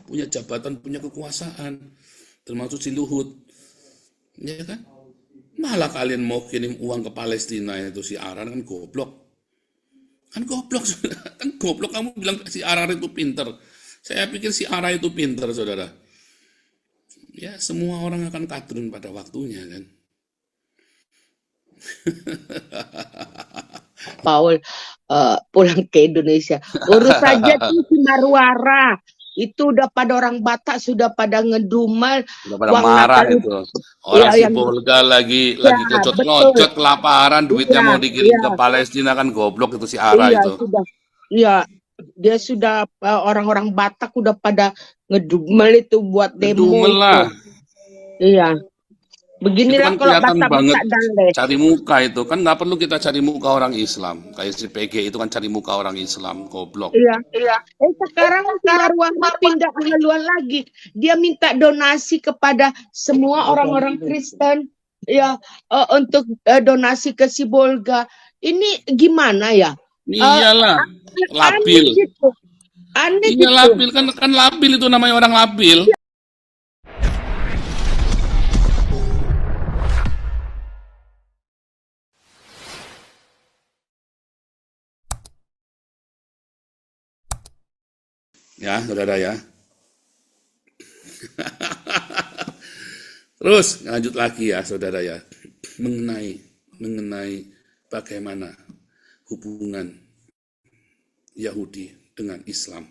punya jabatan, punya kekuasaan, termasuk si Luhut, ya kan? Malah kalian mau kirim uang ke Palestina itu si Arar kan goblok. Kan goblok, saudara. Kan goblok kamu bilang si Arar itu pinter. Saya pikir si Arar itu pinter, saudara. Ya, semua orang akan kadrun pada waktunya kan. Paul pulang ke Indonesia. Urus saja tuh si Marwara. Itu udah pada orang Batak sudah pada ngedumel Udah pada uang marah Natal itu. ya Orang si yang Polga ya lagi betul. kelocot kelaparan, duitnya Iya, mau dikirim iya, ke Palestina kan goblok itu si Ara iya itu. sudah. Iya, dia sudah orang-orang Batak udah pada ngedumel itu buat demo Ngedumel itu. lah. Iya, Itu beginilah kan kalau kelihatan banget Batak-Batak dales. cari muka itu. Kan nggak perlu kita cari muka orang Islam. Kayak si PG itu kan cari muka orang Islam, goblok. Iya. Iya. Sekarang si Marwah pindah haluan lagi. Dia minta donasi kepada semua orang-orang Kristen ya untuk donasi ke Sibolga. Ini gimana ya? Iyalah, Aneh labil. gitu. Aneh Iya gitu. labil kan labil itu namanya orang labil. Ya, saudara ya. Terus lanjut lagi ya, saudara ya, mengenai bagaimana hubungan Yahudi dengan Islam.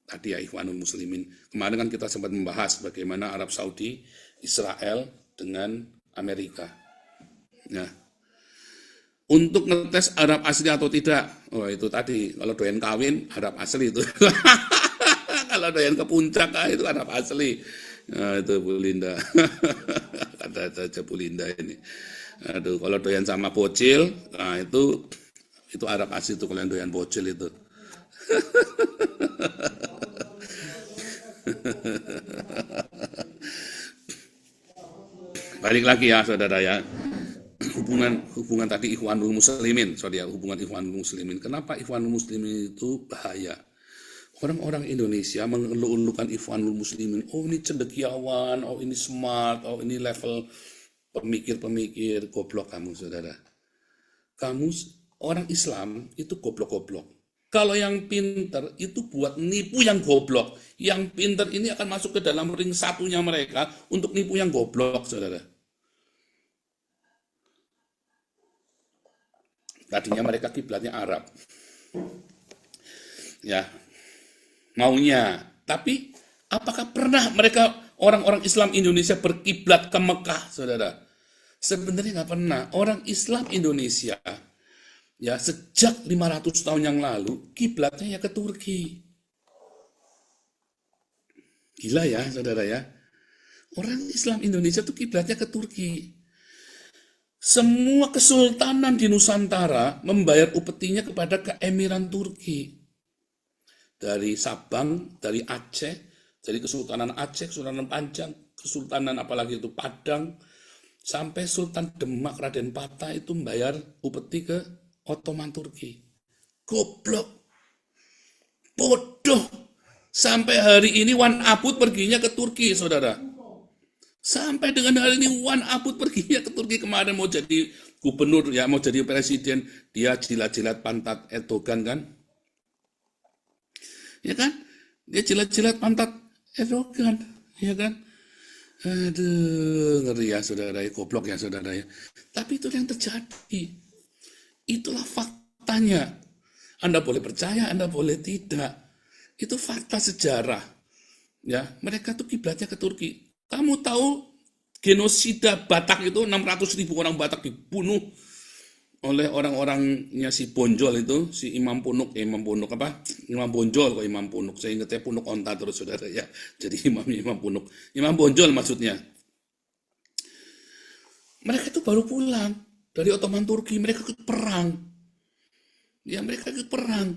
Tadi ya Ikhwanul Muslimin. Kemarin kan kita sempat membahas bagaimana Arab Saudi, Israel dengan Amerika. Ya. Untuk ngetes Arab asli atau tidak, oh itu tadi kalau doyan kawin Arab asli itu. Kalau doyan ke puncak itu Arab asli. Nah, itu Bu Linda. Kata saja Bu Linda ini. Aduh, kalau doyan sama bocil, nah itu Arab asli itu kalau yang doyan bocil itu. Balik lagi ya saudara ya. Hubungan tadi Ikhwanul Muslimin, hubungan Ikhwanul Muslimin. Kenapa Ikhwanul Muslimin itu bahaya? Orang-orang Indonesia mengeluh-elukan Ikhwanul Muslimin. Oh ini cendekiawan, oh ini smart, oh ini level pemikir-pemikir. Goblok kamu saudara. Kamu orang Islam itu goblok-goblok. Kalau yang pinter itu buat nipu yang goblok. Yang pinter ini akan masuk ke dalam ring satunya mereka untuk nipu yang goblok saudara. Tadinya mereka kiblatnya Arab. Ya, maunya. Tapi apakah pernah mereka orang-orang Islam Indonesia berkiblat ke Mekah, saudara? Sebenarnya nggak pernah. Orang Islam Indonesia ya sejak 500 tahun yang lalu kiblatnya ya ke Turki. Gila ya, saudara ya. Orang Islam Indonesia tuh kiblatnya ke Turki. Semua kesultanan di Nusantara membayar upetinya kepada keemiran Turki. Dari Sabang, dari Aceh, dari Kesultanan Aceh, Kesultanan Panjang, Kesultanan apalagi itu Padang, sampai Sultan Demak Raden Patah itu membayar upeti ke Ottoman Turki. Goblok. Bodoh. Sampai hari ini Wan Abut perginya ke Turki, saudara. Sampai dengan hari ini Wan Abut perginya ke Turki kemarin mau jadi gubernur ya, mau jadi presiden, dia jilat-jilat pantat Erdogan kan? Ya kan? Dia jilat-jilat pantat Erdogan, ya kan? Aduh, ngeri ya saudara ya, goblok ya saudara ya. Tapi itu yang terjadi. Itulah faktanya. Anda boleh percaya, Anda boleh tidak. Itu fakta sejarah. Ya, mereka tuh kiblatnya ke Turki. Kamu tahu genosida Batak itu 600.000 orang Batak dibunuh oleh orang-orangnya si Bonjol itu, si Imam Punuk apa? Imam Bonjol kok Imam Punuk. Saya ingatnya Punuk Onta terus saudara ya. Jadi Imam Punuk. Imam Bonjol maksudnya. Mereka itu baru pulang dari Ottoman Turki, mereka ikut perang. Ya mereka ikut perang.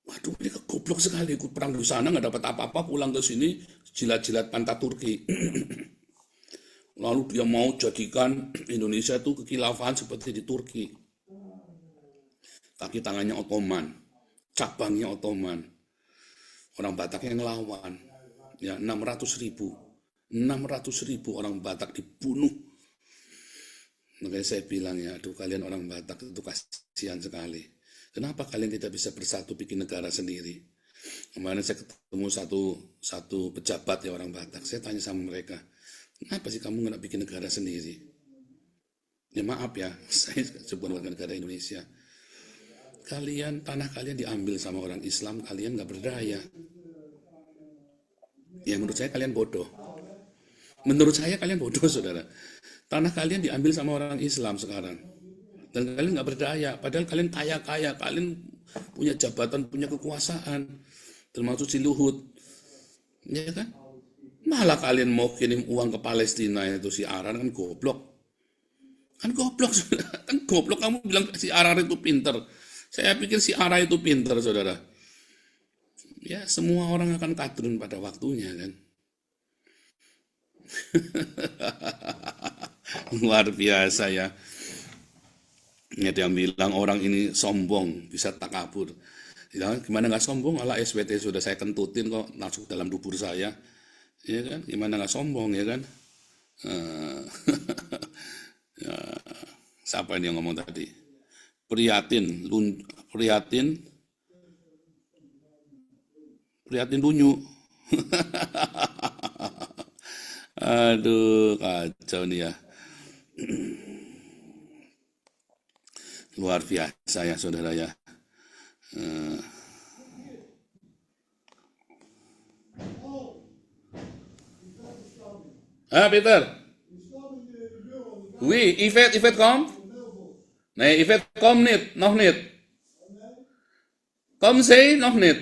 Waduh, mereka goblok sekali ikut perang di sana, nggak dapat apa-apa, pulang ke sini jilat-jilat pantat Turki. Lalu dia mau jadikan Indonesia itu kekhilafahan seperti di Turki. Kaki tangannya Ottoman, cabangnya Ottoman. orang Batak yang ngelawan. Ya, 600.000 orang Batak dibunuh. Makanya saya bilang ya, aduh kalian orang Batak itu kasihan sekali. Kenapa kalian tidak bisa bersatu bikin negara sendiri? Kemarin saya ketemu satu pejabat ya orang Batak. Saya tanya sama mereka, kenapa sih kamu nggak bikin negara sendiri? Ya maaf ya, saya sebuah warga negara Indonesia. Tanah kalian diambil sama orang Islam, kalian nggak berdaya. Ya menurut saya kalian bodoh. Menurut saya kalian bodoh, saudara. Tanah kalian diambil sama orang Islam sekarang. Dan kalian nggak berdaya. Padahal kalian kaya-kaya. Kalian punya jabatan, punya kekuasaan. Termasuk si Luhut. Ya kan? Malah kalian mau kirim uang ke Palestina itu si Arar kan goblok. Kan goblok, saudara. Kan goblok kamu bilang si Arar itu pinter. Saya pikir si Arar itu pinter, saudara. Ya, semua orang akan kadrun pada waktunya kan. Luar biasa ya. Ada yang bilang orang ini sombong, bisa takabur. Ya, gimana nggak sombong? Ala SWT sudah saya kentutin kok masuk dalam dubur saya. Ya kan? Gimana nggak sombong ya kan? Ya, siapa ini yang ngomong tadi? Prihatin lunyu. Aduh, kacau nih ya. Luar biasa ya, saudara ya. Peter. Oui, Yvette kom? Nee, Yvette kom niet, nog niet. Kom zij, nog niet.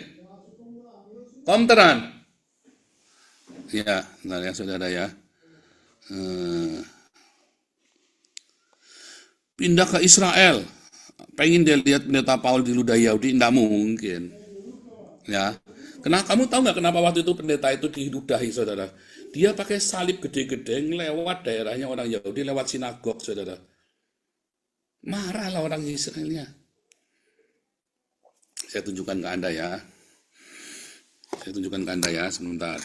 Kom eraan. Ya, benar ya saudara ya. Pindah ke Israel. Pengen dia lihat pendeta Paul di ludah Yahudi, tidak mungkin. Ya, kamu tahu nggak kenapa waktu itu pendeta itu diludahi, saudara? Dia pakai salib gede-gede lewat daerahnya orang Yahudi, lewat sinagog, saudara. Marahlah orang Israelnya. Saya tunjukkan ke Anda ya. Sebentar.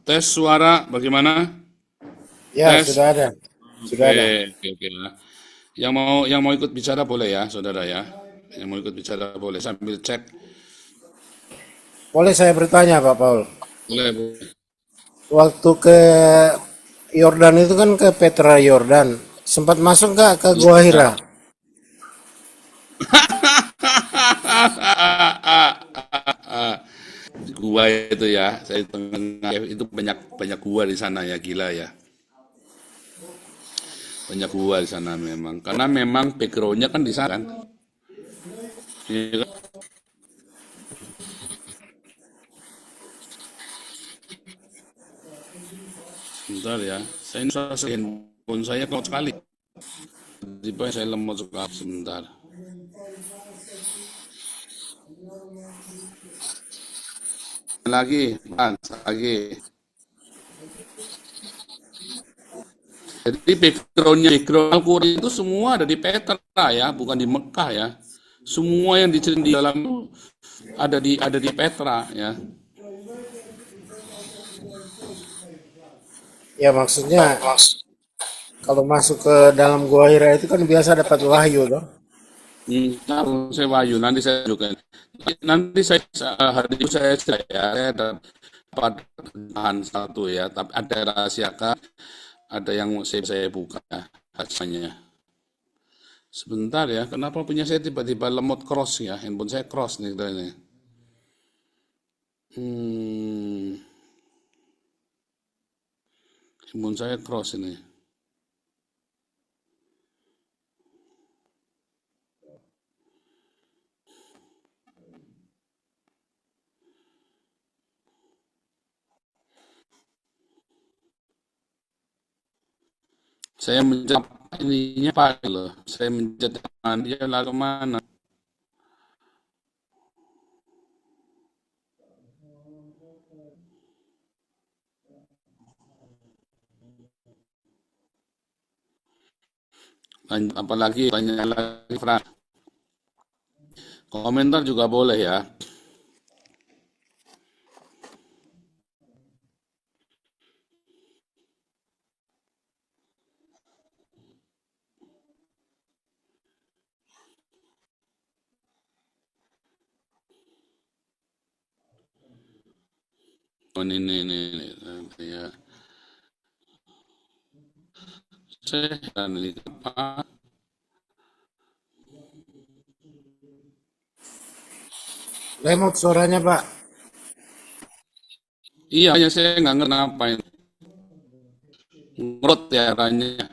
Tes suara bagaimana? Ya, Tes. sudah ada. Sudah ada. Oke. Yang mau ikut bicara boleh ya, saudara ya. Yang mau ikut bicara boleh sambil cek. Boleh saya bertanya, Pak Paul? Boleh. Waktu ke Yordan itu kan ke Petra Yordan. Sempat masuk nggak ke Gua Hira? Gua itu ya, saya tengah itu banyak gua di sana ya, gila ya. Banyak gua di sana memang, karena memang backgroundnya kan di sana kan. Iya kan? Bentar ya, saya ini handphone saya kuat sekali. Tiba saya lemot sekali sebentar. Lagi. Jadi background Al-Quran itu semua ada di Petra ya, bukan di Mekah ya. Semua yang diceritain di dalam itu ada di Petra ya. Ya, maksudnya kalau masuk ke dalam Gua Hira itu kan biasa dapat wahyu, toh? Saya Wahyu, nanti saya tunjukkan. Nanti hari itu saya dapat bahan satu ya, tapi ada rahasia ada yang saya buka hasilnya. Sebentar ya, kenapa punya saya tiba-tiba lemot cross ya, handphone saya cross nih tadi. Handphone saya cross ini. Saya mencet ininya Pak loh. Saya mencet dia lah kemana? Apalagi tanya lagi, Fran. Komentar juga boleh ya. Oh, ini ya. Saya ini apa? Lemot suaranya, Pak. Iya, ya saya nggak ngerti ngapain. Ngerot ya katanya.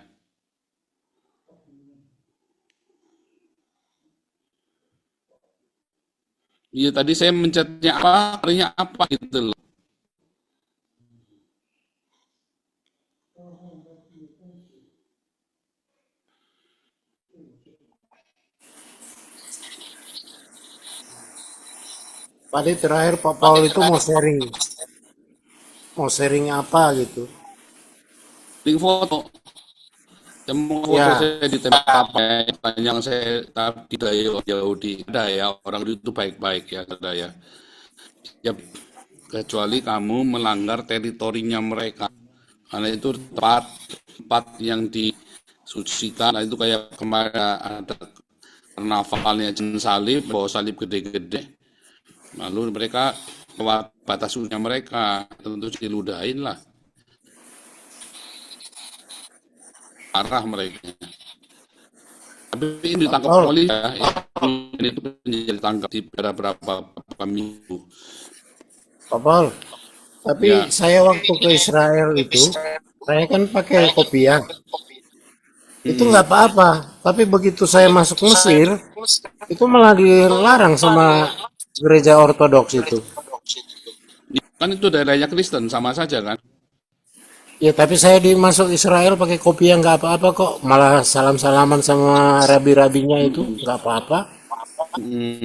Iya tadi saya mencetnya apa, artinya apa gitu loh. Tadi terakhir Pak Paul itu mau sharing apa gitu. Link foto, semua foto Ya, saya ditembak apa yang saya tadi dari Yahudi. Ada ya, orang itu baik-baik ya, ada ya. Ya, kecuali kamu melanggar teritorinya mereka. Karena itu tempat yang disucikan. Nah, itu kayak kemarin ada karnavalnya Jen Salib, bawa salib gede-gede. Lalu mereka lewat batas sucinya mereka, tentu diludahin lah. Arah mereka. Tapi ini Pak ditangkap Paul, polisi ya, itu menjadi tangkap di beberapa minggu. Pak Paul. Tapi Ya, saya waktu ke Israel itu, saya kan pakai kopiah. Itu hmm. nggak apa-apa. Tapi begitu saya masuk Mesir, itu malah dilarang sama gereja Ortodoks itu. Kan itu daerahnya Kristen sama saja kan. Ya tapi saya dimasuk Israel pakai kopiah nggak apa-apa kok. Malah salam-salaman sama rabi-rabinya itu nggak apa-apa. Hmm.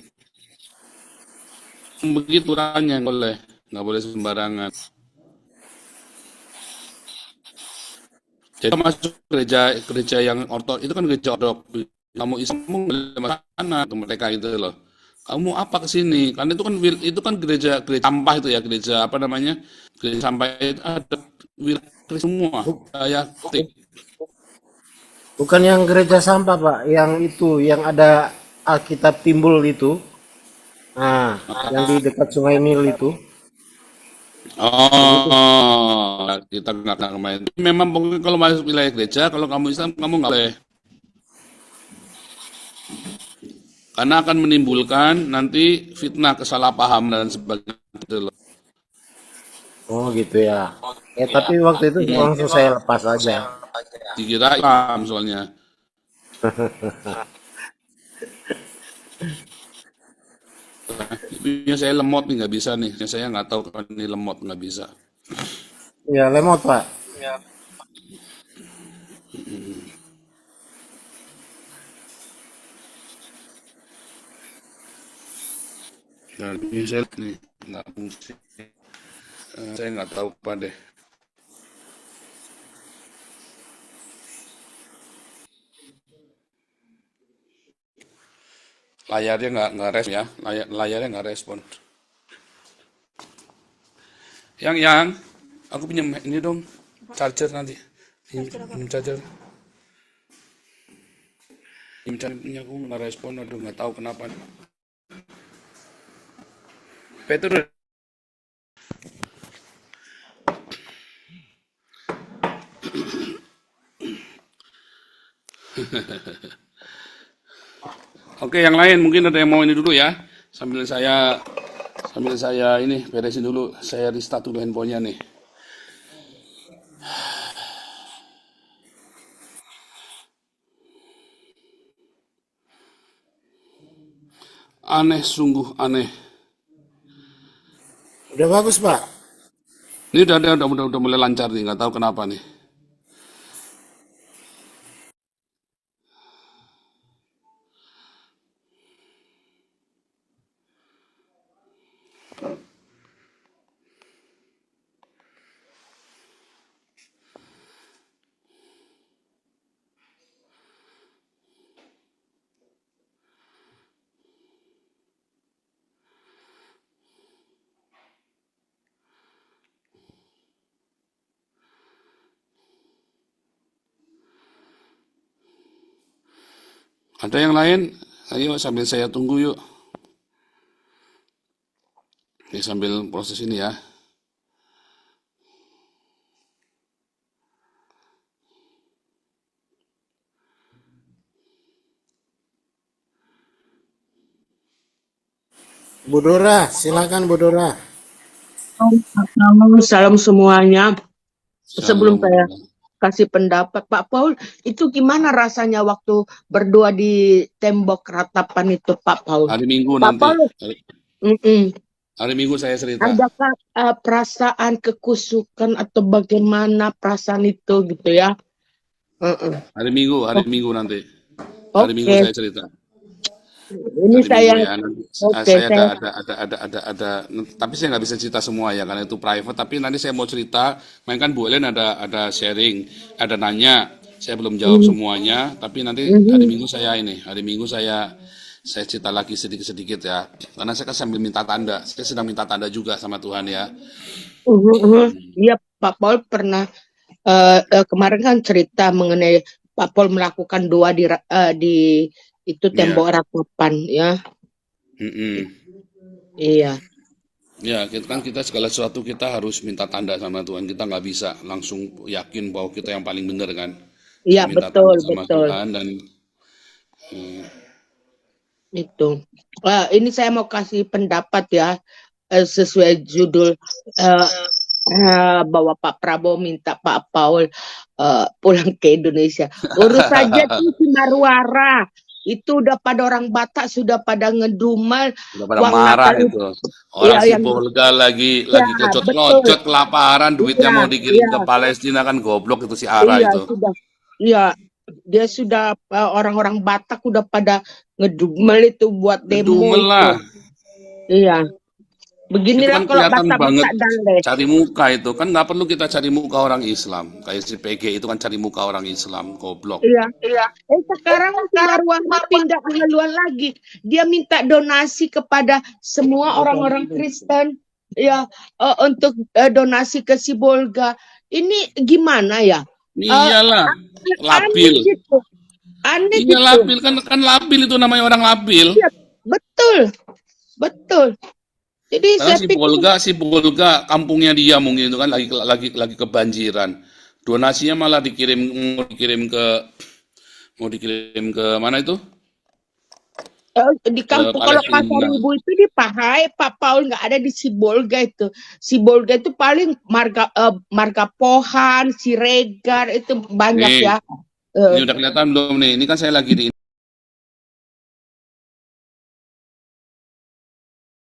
Begitu rannya nggak boleh sembarangan. Jadi masuk gereja yang itu kan gereja ortodoks. Kamu Islam kamu boleh masuk sana ke mereka itu loh. Kamu apa ke sini? Karena itu kan gereja gereja sampah itu ya, gereja apa namanya? Gereja sampah itu ada wilayah Kristen semua. Ya, Bukan yang gereja sampah Pak, yang itu yang ada Alkitab timbul itu. Nah, yang di dekat Sungai Nil itu. Yang itu. oh, kita nggak main. Memang pokoknya kalau masuk wilayah gereja, kalau kamu Islam kamu nggak boleh, karena akan menimbulkan nanti fitnah, kesalahpahaman dan sebagainya. Gitu loh. Oh gitu ya. Tapi waktu itu langsung saya lepas aja. Dikira Islam soalnya. Ini saya lemot nih nggak bisa nih. Saya nggak tahu kalau ini lemot nggak bisa. Ya lemot Pak. Dan ini saya nih nggak fungsi. Saya nggak tahu apa deh. Layarnya nggak respon ya. Layarnya nggak respon. Yang aku pinjam ini dong charger nanti. Ini charger. Ini chargernya aku nggak respon. Aduh nggak tahu kenapa. Peter. Oke, yang lain mungkin ada yang mau ini dulu ya. Sambil saya ini beresin dulu. Saya restart dulu handphonenya nih. Aneh, sungguh aneh. Udah bagus Pak. Ini udah mulai lancar nih, nggak tahu kenapa nih. Ada yang lain? Ayo sambil saya tunggu yuk. Oke, sambil proses ini ya. Bu Dora, silakan Bu Dora. Salam semuanya. Sebelum Shalom. saya kasih pendapat, Pak Paul, itu gimana rasanya waktu berdoa di tembok ratapan itu, Pak Paul? Hari Minggu Pak nanti. Paul, mm-mm. Hari Minggu saya cerita. Adakah perasaan kekusukan atau bagaimana perasaan itu gitu ya? Uh-uh. Hari Minggu nanti. Hari Minggu Oke, saya cerita. ini Hari saya, Minggu ya. Nanti oke, saya saya, ada. Tapi saya nggak bisa cerita semua ya karena itu private. Tapi nanti saya mau cerita. Main kan Bu Ellen ada sharing, ada nanya. Saya belum jawab semuanya. Tapi nanti hari Minggu saya cerita lagi sedikit-sedikit ya. Karena saya kan sambil minta tanda. Saya sedang minta tanda juga sama Tuhan ya. Iya, Pak Paul pernah kemarin kan cerita mengenai Pak Paul melakukan doa di itu Iya. tembok ratapan ya. Mm-mm. Iya. Ya, kita segala sesuatu kita harus minta tanda sama Tuhan. Kita nggak bisa langsung yakin bahwa kita yang paling benar kan. Iya, Kita minta betul, tanda sama betul. Tuhan dan Itu. Ini saya mau kasih pendapat ya, sesuai judul bahwa Pak Prabowo minta Pak Paul pulang ke Indonesia. Urus saja tuh si Marwara. Itu udah pada orang Batak sudah pada ngedumel udah pada uang marah nakal itu. Orang ya si yang Polga lagi ya betul. kelocot kelaparan, duitnya Iya, mau dikirim ke iya, Palestina kan goblok itu si Ara iya itu. sudah. Iya, dia sudah orang-orang Batak udah pada ngedumel itu buat demo Ngedumel itu. lah. Iya. Itu Beginilah kan kalau kelihatan banget Batak-Batak dale. cari muka itu. Kan nggak perlu kita cari muka orang Islam. Kayak si PG itu kan cari muka orang Islam, goblok. Iya. Sekarang si Marwah pindah ke haluan lagi. Dia minta donasi kepada semua orang-orang Kristen ya untuk donasi ke Sibolga. Ini gimana ya? Iyalah, Aneh labil. gitu. Aneh Iya gitu. labil kan labil itu namanya orang labil. Iya, betul. Betul. Jadi Karena saya pikir si Polga kampungnya dia mungkin itu kan lagi kebanjiran. Donasinya malah mau dikirim ke mana itu? di Ke kampung kalau Pasar Palestina. Ibu itu di Pahai, Pak Paul nggak ada di Sibolga itu. Sibolga itu paling marga Pohan, Siregar itu banyak Nih, ya. ini udah kelihatan belum nih? Ini kan saya lagi di